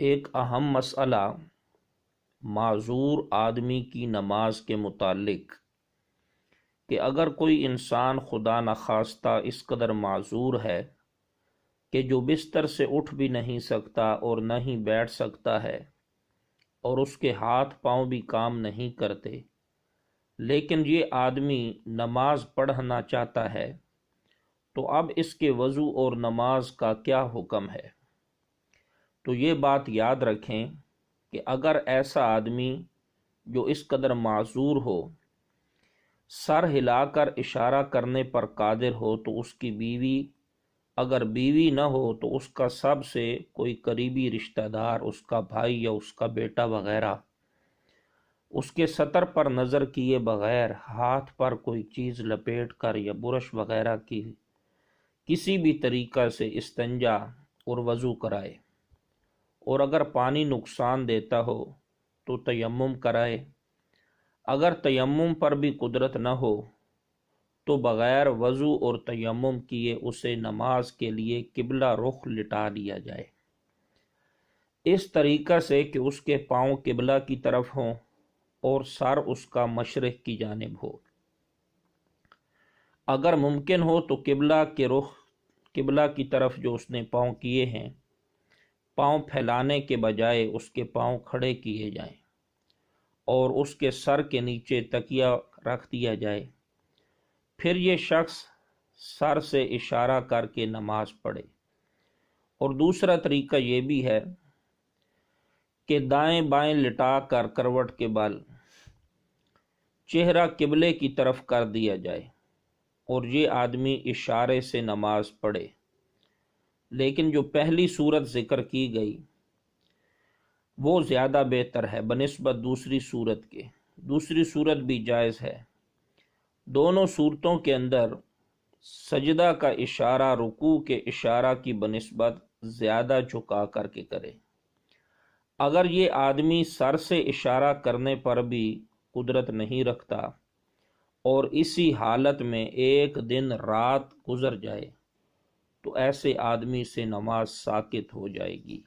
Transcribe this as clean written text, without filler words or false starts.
ایک اہم مسئلہ معذور آدمی کی نماز کے متعلق کہ اگر کوئی انسان خدا نخواستہ اس قدر معذور ہے کہ جو بستر سے اٹھ بھی نہیں سکتا اور نہ ہی بیٹھ سکتا ہے اور اس کے ہاتھ پاؤں بھی کام نہیں کرتے، لیکن یہ آدمی نماز پڑھنا چاہتا ہے، تو اب اس کے وضو اور نماز کا کیا حکم ہے؟ تو یہ بات یاد رکھیں کہ اگر ایسا آدمی جو اس قدر معذور ہو سر ہلا کر اشارہ کرنے پر قادر ہو تو اس کی بیوی، اگر بیوی نہ ہو تو اس کا سب سے کوئی قریبی رشتہ دار، اس کا بھائی یا اس کا بیٹا وغیرہ، اس کے سطر پر نظر کیے بغیر ہاتھ پر کوئی چیز لپیٹ کر یا برش وغیرہ کی کسی بھی طریقہ سے استنجا اور وضو کرائے، اور اگر پانی نقصان دیتا ہو تو تیمم کرائے۔ اگر تیمم پر بھی قدرت نہ ہو تو بغیر وضو اور تیمم کیے اسے نماز کے لیے قبلہ رخ لٹا دیا جائے، اس طریقہ سے کہ اس کے پاؤں قبلہ کی طرف ہوں اور سر اس کا مشرق کی جانب ہو۔ اگر ممکن ہو تو قبلہ کی طرف جو اس نے پاؤں کیے ہیں، پاؤں پھیلانے کے بجائے اس کے پاؤں کھڑے کیے جائیں اور اس کے سر کے نیچے تکیہ رکھ دیا جائے، پھر یہ شخص سر سے اشارہ کر کے نماز پڑھے۔ اور دوسرا طریقہ یہ بھی ہے کہ دائیں بائیں لٹا کر کروٹ کے بل چہرہ قبلے کی طرف کر دیا جائے اور یہ آدمی اشارے سے نماز پڑھے۔ لیکن جو پہلی صورت ذکر کی گئی وہ زیادہ بہتر ہے بنسبت دوسری صورت کے۔ دوسری صورت بھی جائز ہے۔ دونوں صورتوں کے اندر سجدہ کا اشارہ رکوع کے اشارہ کی بنسبت زیادہ جھکا کر کے کرے۔ اگر یہ آدمی سر سے اشارہ کرنے پر بھی قدرت نہیں رکھتا اور اسی حالت میں ایک دن رات گزر جائے تو ایسے آدمی سے نماز ساقط ہو جائے گی۔